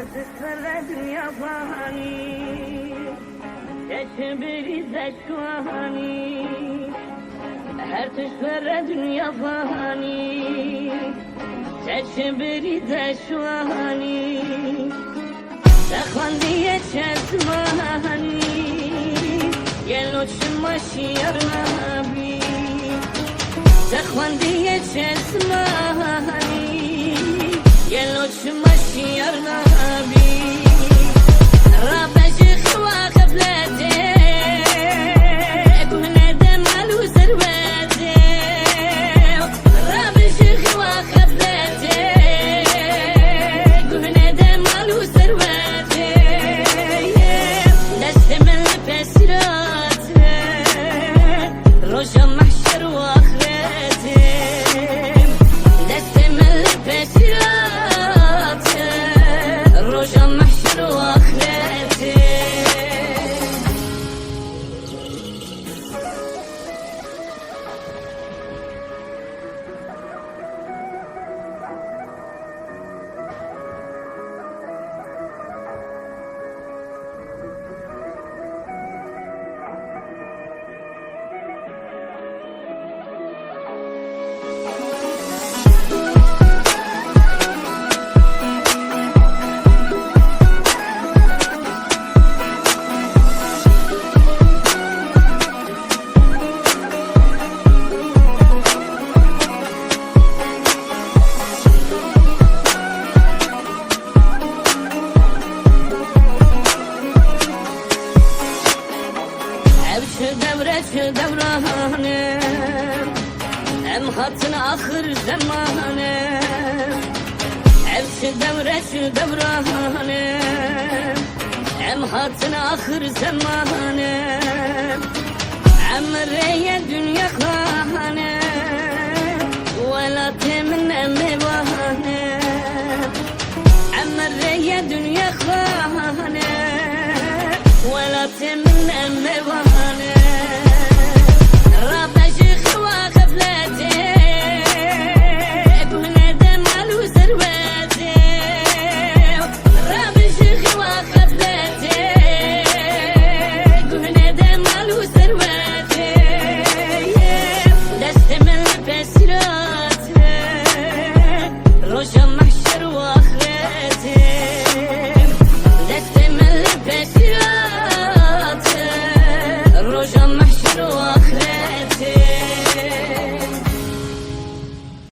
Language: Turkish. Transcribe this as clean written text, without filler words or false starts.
Artıklara dünya fani, geçbiriz eşkani. Artıklara dünya fani, geçbiriz eşkani. Sekhandiye çesmani, gel uçma şiarnabi. Sekhandiye çesmani, gel uçma şiarnabi. Rabbi khwa qablate, gune de malu servete. Rabbi khwa qablate, gune de malu servete. Destemel pesirate, roja mahşer ve ahirete. Destemel pesirate, roja mahşer ve ahirete. Şu devrane, em hatın ahır zamane. Şu devrane, em hatın ahır zamane. Emreye dünya khane, vela temne mevahane. Emreye dünya khane, vela temne mevahane.